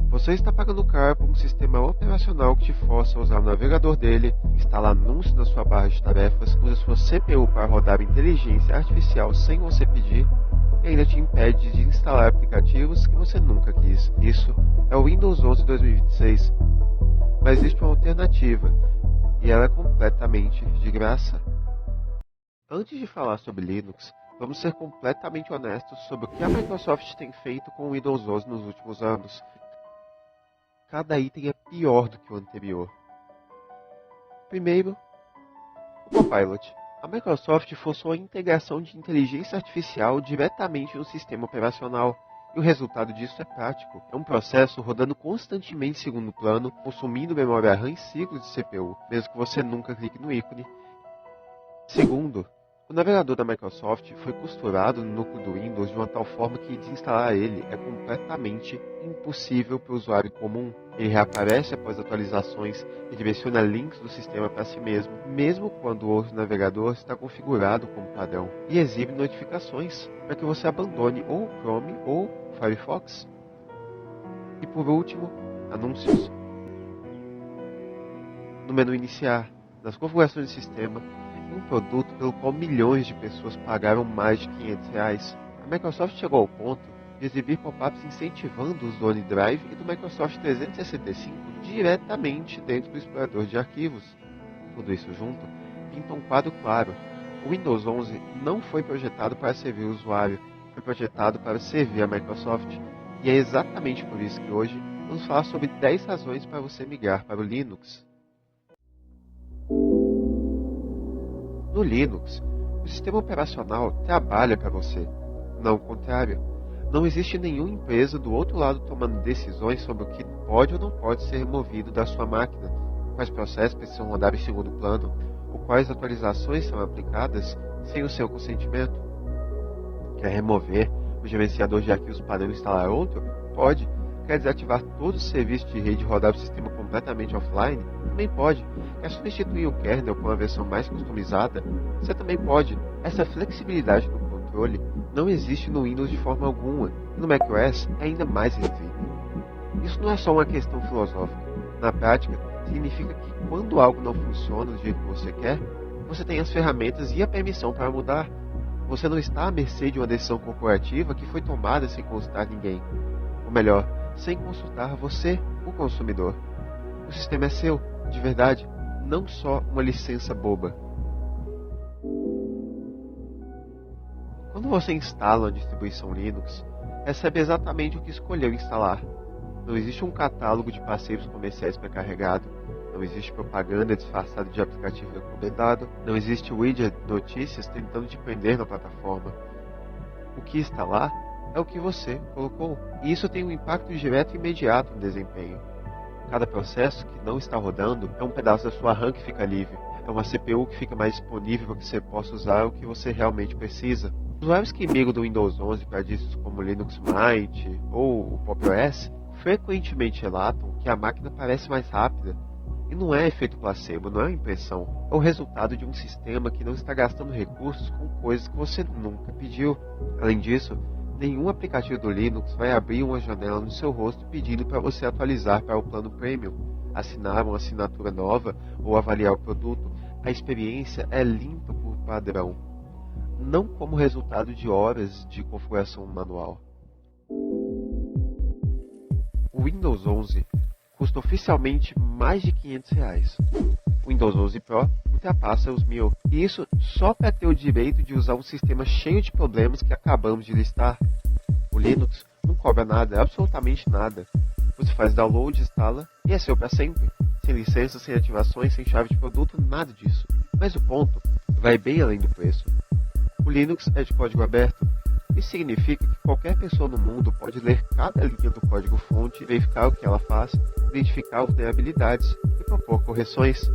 Você está pagando caro por um sistema operacional que te força a usar o navegador dele, instalar anúncios na sua barra de tarefas, usa sua CPU para rodar inteligência artificial sem você pedir e ainda te impede de instalar aplicativos que você nunca quis. Isso é o Windows 11 2026. Mas existe uma alternativa e ela é completamente de graça. Antes de falar sobre Linux, vamos ser completamente honestos sobre o que a Microsoft tem feito com o Windows 11 nos últimos anos. Cada item é pior do que o anterior. Primeiro, o Copilot. A Microsoft forçou a integração de inteligência artificial diretamente no sistema operacional, e o resultado disso é prático. É um processo rodando constantemente em segundo plano, consumindo memória RAM e ciclos de CPU, mesmo que você nunca clique no ícone. Segundo, o navegador da Microsoft foi costurado no núcleo do Windows de uma tal forma que desinstalar ele é completamente impossível para o usuário comum. Ele reaparece após atualizações e direciona links do sistema para si mesmo, mesmo quando o outro navegador está configurado como padrão, e exibe notificações para que você abandone ou o Chrome ou o Firefox. E por último, anúncios. No menu iniciar, nas configurações do sistema, um produto pelo qual milhões de pessoas pagaram mais de R$500. A Microsoft chegou ao ponto de exibir pop-ups incentivando o uso do OneDrive e do Microsoft 365 diretamente dentro do explorador de arquivos. Tudo isso junto pinta um quadro claro. O Windows 11 não foi projetado para servir o usuário, foi projetado para servir a Microsoft. E é exatamente por isso que hoje vamos falar sobre 10 razões para você migrar para o Linux. No Linux, o sistema operacional trabalha para você, não o contrário. Não existe nenhuma empresa do outro lado tomando decisões sobre o que pode ou não pode ser removido da sua máquina, quais processos precisam rodar em segundo plano, ou quais atualizações são aplicadas sem o seu consentimento. Quer remover o gerenciador de arquivos padrão e instalar outro? Pode. Quer desativar todos os serviços de rede e rodar o sistema completamente offline? Também pode. Quer substituir o kernel com uma versão mais customizada? Você também pode. Essa flexibilidade no controle não existe no Windows de forma alguma, e no macOS é ainda mais restrita. Isso não é só uma questão filosófica. Na prática, significa que quando algo não funciona do jeito que você quer, você tem as ferramentas e a permissão para mudar. Você não está à mercê de uma decisão corporativa que foi tomada sem consultar ninguém. Ou melhor, sem consultar você, o consumidor. O sistema é seu, de verdade, não só uma licença boba. Quando você instala uma distribuição Linux, recebe exatamente o que escolheu instalar. Não existe um catálogo de parceiros comerciais pré-carregado, não existe propaganda disfarçada de aplicativo recomendado, não existe widget de notícias tentando te prender na plataforma. O que está lá é o que você colocou, e isso tem um impacto direto e imediato no desempenho. Cada processo que não está rodando é um pedaço da sua RAM que fica livre, é uma CPU que fica mais disponível para que você possa usar o que você realmente precisa. Usuários que migram do Windows 11 para distros como Linux Mint ou o Pop! OS frequentemente relatam que a máquina parece mais rápida. E não é efeito placebo, não é uma impressão. É o resultado de um sistema que não está gastando recursos com coisas que você nunca pediu. Além disso, nenhum aplicativo do Linux vai abrir uma janela no seu rosto pedindo para você atualizar para o plano Premium, assinar uma assinatura nova ou avaliar o produto. A experiência é limpa por padrão, não como resultado de horas de configuração manual. O Windows 11 custa oficialmente mais de R$500. O Windows 11 Pro ultrapassa os 1.000. E isso só para ter o direito de usar um sistema cheio de problemas que acabamos de listar. O Linux não cobra nada, absolutamente nada. Você faz download, instala e é seu para sempre. Sem licença, sem ativações, sem chave de produto, nada disso. Mas o ponto vai bem além do preço. O Linux é de código aberto. Isso significa que qualquer pessoa no mundo pode ler cada linha do código-fonte, verificar o que ela faz, identificar vulnerabilidades e propor correções.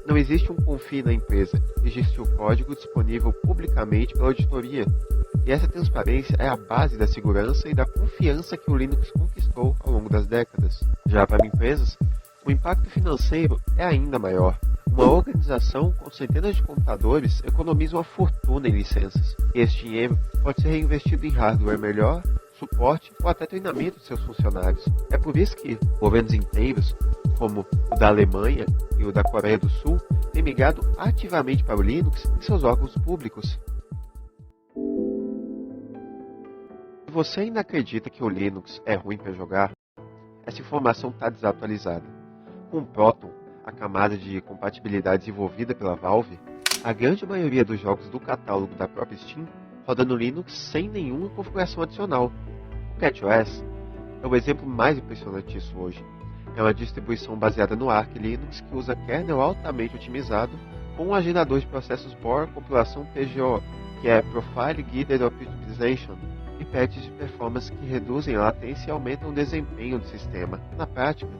Não existe um confie na empresa, existe o código disponível publicamente pela auditoria. E essa transparência é a base da segurança e da confiança que o Linux conquistou ao longo das décadas. Já para empresas, o impacto financeiro é ainda maior. Uma organização com centenas de computadores economiza uma fortuna em licenças. E esse dinheiro pode ser reinvestido em hardware melhor, suporte ou até treinamento de seus funcionários. É por isso que governos inteiros, como o da Alemanha e o da Coreia do Sul, têm migrado ativamente para o Linux em seus órgãos públicos. Se você ainda acredita que o Linux é ruim para jogar, essa informação está desatualizada. Com o Proton, a camada de compatibilidade desenvolvida pela Valve, a grande maioria dos jogos do catálogo da própria Steam roda no Linux sem nenhuma configuração adicional. O CatOS é o exemplo mais impressionante disso hoje. É uma distribuição baseada no Arch Linux que usa kernel altamente otimizado com um agendador de processos por compilação PGO, que é Profile Guided Optimization, e patches de performance que reduzem a latência e aumentam o desempenho do sistema. Na prática,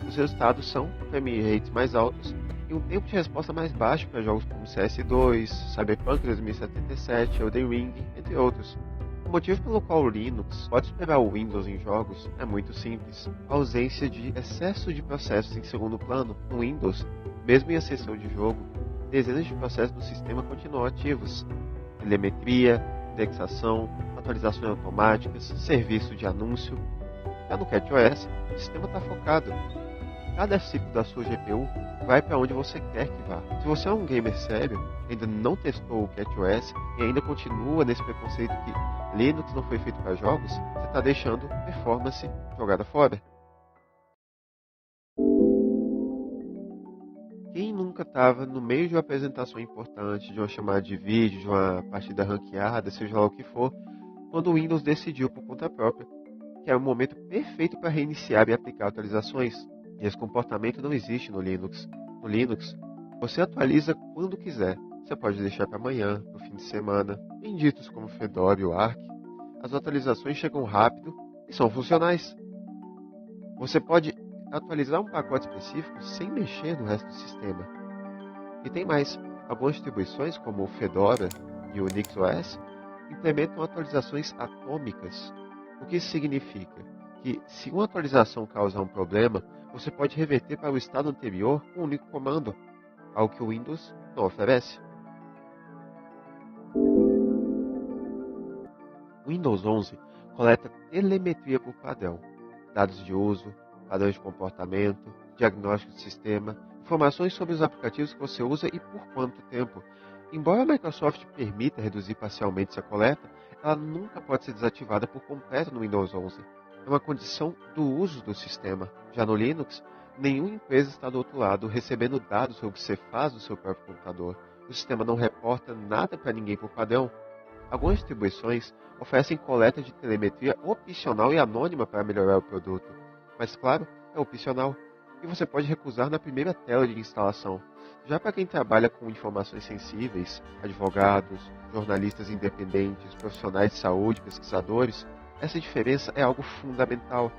os resultados são frame rates mais altos e um tempo de resposta mais baixo para jogos como CS2, Cyberpunk 2077, Elden Ring, entre outros. O motivo pelo qual o Linux pode superar o Windows em jogos é muito simples. A ausência de excesso de processos em segundo plano. No Windows, mesmo em acessão de jogo, dezenas de processos do sistema continuam ativos. Telemetria, indexação, atualizações automáticas, serviço de anúncio. Já no CatOS, o sistema está focado. Cada ciclo da sua GPU vai para onde você quer que vá. Se você é um gamer sério, ainda não testou o CatOS e ainda continua nesse preconceito que Linux não foi feito para jogos, você está deixando performance jogada fora. Quem nunca estava no meio de uma apresentação importante, de uma chamada de vídeo, de uma partida ranqueada, seja lá o que for, quando o Windows decidiu por conta própria que era o momento perfeito para reiniciar e aplicar atualizações? E esse comportamento não existe no Linux. No Linux, você atualiza quando quiser. Você pode deixar para amanhã, no fim de semana. Em ditos como Fedora e o Arch, as atualizações chegam rápido e são funcionais. Você pode atualizar um pacote específico sem mexer no resto do sistema. E tem mais. Algumas distribuições, como o Fedora e o NixOS, implementam atualizações atômicas. O que isso significa? Que se uma atualização causar um problema, você pode reverter para o estado anterior com um único comando, algo que o Windows não oferece. O Windows 11 coleta telemetria por padrão, dados de uso, padrões de comportamento, diagnóstico de sistema, informações sobre os aplicativos que você usa e por quanto tempo. Embora a Microsoft permita reduzir parcialmente essa coleta, ela nunca pode ser desativada por completo no Windows 11. É uma condição do uso do sistema. Já no Linux, nenhuma empresa está do outro lado recebendo dados sobre o que você faz no seu próprio computador. O sistema não reporta nada para ninguém por padrão. Algumas distribuições oferecem coleta de telemetria opcional e anônima para melhorar o produto. Mas claro, é opcional e você pode recusar na primeira tela de instalação. Já para quem trabalha com informações sensíveis, advogados, jornalistas independentes, profissionais de saúde, pesquisadores, essa diferença é algo fundamental.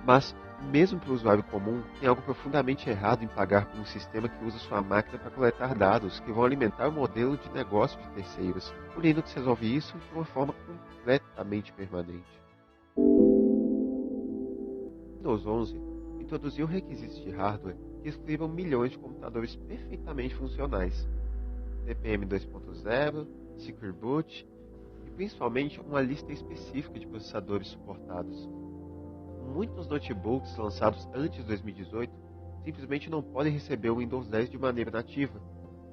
Mas, mesmo para o usuário comum, tem algo profundamente errado em pagar por um sistema que usa sua máquina para coletar dados que vão alimentar o modelo de negócio de terceiros. O Linux resolve isso de uma forma completamente permanente. O Windows 11 introduziu requisitos de hardware que excluíram milhões de computadores perfeitamente funcionais. TPM 2.0, Secure Boot e principalmente uma lista específica de processadores suportados. Muitos notebooks lançados antes de 2018 simplesmente não podem receber o Windows 10 de maneira nativa,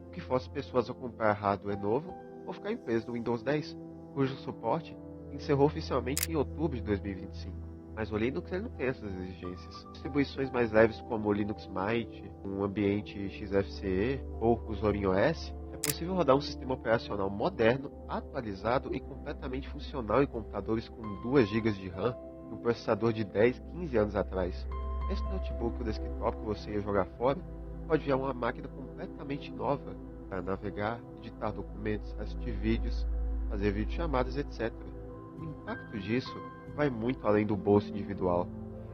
o que força pessoas a comprar hardware novo ou ficar presas no Windows 10, cujo suporte encerrou oficialmente em outubro de 2025. Mas o Linux não tem essas exigências. Distribuições mais leves como o Linux Mint, um ambiente XFCE ou o Zorin OS, é possível rodar um sistema operacional moderno, atualizado e completamente funcional em computadores com 2 GB de RAM e um processador de 10, 15 anos atrás. Esse notebook ou desktop que você ia jogar fora pode virar uma máquina completamente nova para navegar, editar documentos, assistir vídeos, fazer videochamadas, etc. O impacto disso vai muito além do bolso individual.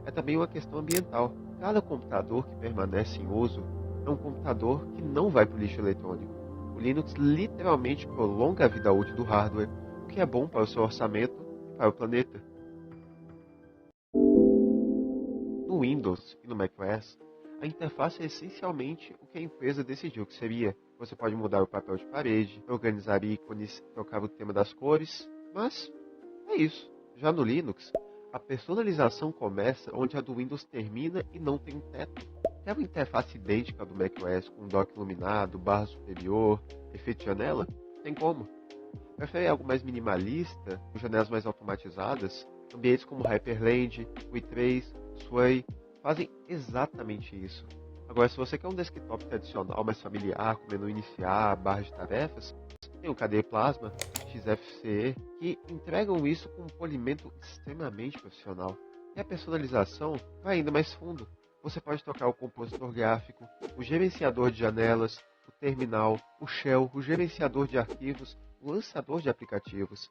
É também uma questão ambiental. Cada computador que permanece em uso é um computador que não vai para o lixo eletrônico. O Linux literalmente prolonga a vida útil do hardware, o que é bom para o seu orçamento e para o planeta. No Windows e no macOS, a interface é essencialmente o que a empresa decidiu que seria. Você pode mudar o papel de parede, organizar ícones, trocar o tema das cores, mas é isso. Já no Linux, a personalização começa onde a do Windows termina e não tem um teto. Quer uma interface idêntica à do macOS com dock iluminado, barra superior, efeito janela? Tem como. Prefere algo mais minimalista, com janelas mais automatizadas? Ambientes como Hyperland, i3, Sway fazem exatamente isso. Agora, se você quer um desktop tradicional mais familiar, com menu iniciar, barra de tarefas, tem o KDE Plasma, XFCE, que entregam isso com um polimento extremamente profissional. E a personalização vai ainda mais fundo. Você pode trocar o compositor gráfico, o gerenciador de janelas, o terminal, o shell, o gerenciador de arquivos, o lançador de aplicativos.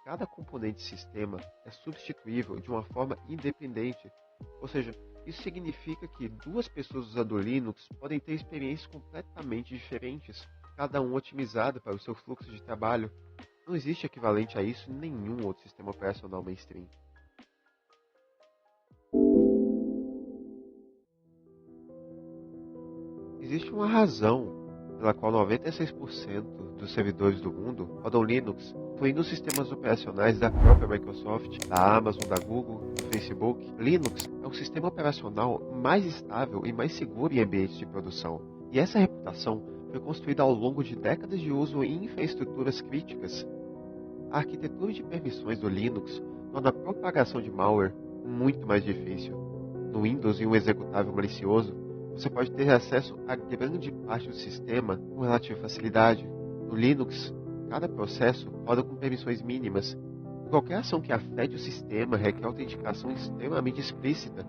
Cada componente sistema é substituível de uma forma independente. Ou seja, isso significa que duas pessoas usando Linux podem ter experiências completamente diferentes, cada um otimizado para o seu fluxo de trabalho. Não existe equivalente a isso em nenhum outro sistema operacional mainstream. Existe uma razão pela qual 96% dos servidores do mundo rodam Linux, incluindo os sistemas operacionais da própria Microsoft, da Amazon, da Google, do Facebook. Linux é o sistema operacional mais estável e mais seguro em ambientes de produção. E essa reputação foi construída ao longo de décadas de uso em infraestruturas críticas. A arquitetura de permissões do Linux torna a propagação de malware muito mais difícil. No Windows, em um executável malicioso, você pode ter acesso a grande parte do sistema com relativa facilidade. No Linux, cada processo roda com permissões mínimas. Qualquer ação que afete o sistema requer autenticação extremamente explícita.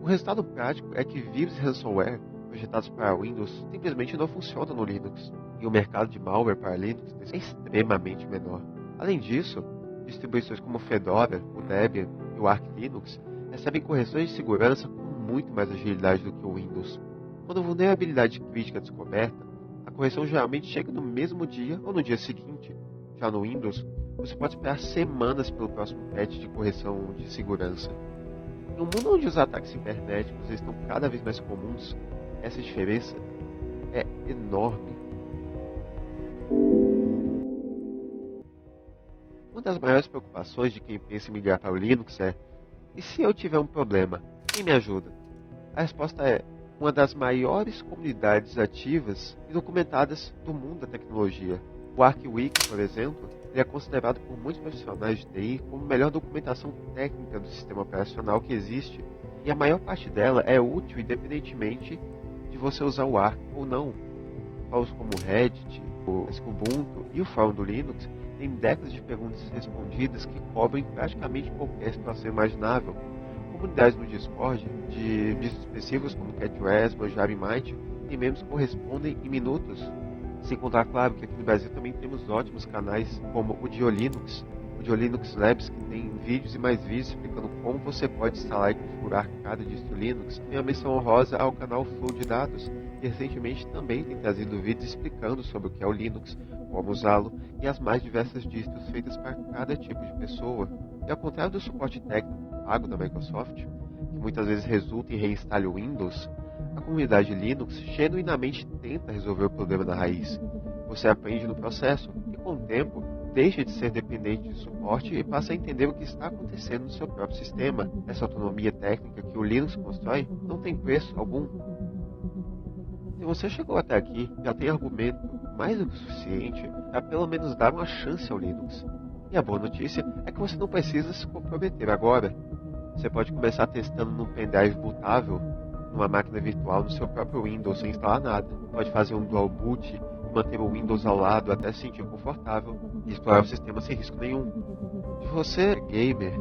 O resultado prático é que vírus e ransomware projetados para Windows simplesmente não funcionam no Linux, e o mercado de malware para Linux é extremamente menor. Além disso, distribuições como o Fedora, o Debian e o Arch Linux recebem correções de segurança com muito mais agilidade do que o Windows. Quando a vulnerabilidade crítica é descoberta, a correção geralmente chega no mesmo dia ou no dia seguinte. Já no Windows, você pode esperar semanas pelo próximo patch de correção de segurança. Em um mundo onde os ataques cibernéticos estão cada vez mais comuns, essa diferença é enorme. Uma das maiores preocupações de quem pensa em migrar para o Linux é: e se eu tiver um problema, quem me ajuda? A resposta é: uma das maiores comunidades ativas e documentadas do mundo da tecnologia. O ArchWiki, por exemplo, ele é considerado por muitos profissionais de TI como a melhor documentação técnica do sistema operacional que existe, e a maior parte dela é útil independentemente de você usar o Arch ou não. Fóruns como o Reddit, o Ubuntu e o Fórum do Linux têm décadas de perguntas respondidas que cobrem praticamente qualquer situação imaginável. Comunidades no Discord de discos específicos como CatRes, Manjaro e Might tem membros que correspondem em minutos. Sem contar, claro, que aqui no Brasil também temos ótimos canais como o Diolinux, o Diolinux Labs, que tem vídeos e mais vídeos explicando como você pode instalar e configurar cada distro Linux. Tem a menção honrosa ao canal Flow de Dados, que recentemente também tem trazido vídeos explicando sobre o que é o Linux, como usá-lo e as mais diversas distros feitas para cada tipo de pessoa. E ao contrário do suporte técnico pago da Microsoft, que muitas vezes resulta em reinstale o Windows, a comunidade Linux genuinamente tenta resolver o problema na raiz. Você aprende no processo e, com o tempo, deixa de ser dependente de suporte e passa a entender o que está acontecendo no seu próprio sistema. Essa autonomia técnica que o Linux constrói não tem preço algum. Se você chegou até aqui, já tem argumento mais do que o suficiente para pelo menos dar uma chance ao Linux. E a boa notícia é que você não precisa se comprometer agora. Você pode começar testando num pendrive bootável, numa máquina virtual no seu próprio Windows sem instalar nada. Pode fazer um dual boot e manter o Windows ao lado até se sentir confortável e explorar o sistema sem risco nenhum. Se você é gamer,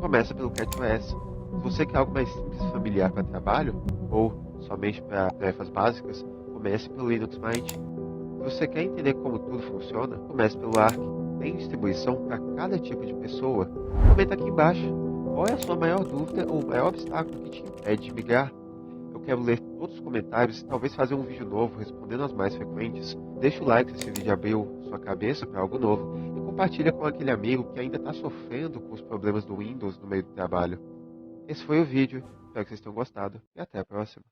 começa pelo CatOS. Se você quer algo mais simples e familiar para trabalho, ou somente para tarefas básicas, comece pelo Linux Mint. Se você quer entender como tudo funciona, comece pelo Arch. Tem distribuição para cada tipo de pessoa. Comenta aqui embaixo qual é a sua maior dúvida ou o maior obstáculo que te impede de migrar. Eu quero ler todos os comentários e talvez fazer um vídeo novo respondendo as mais frequentes. Deixa o like se esse vídeo abriu sua cabeça para algo novo e compartilha com aquele amigo que ainda está sofrendo com os problemas do Windows no meio do trabalho. Esse foi o vídeo, espero que vocês tenham gostado e até a próxima.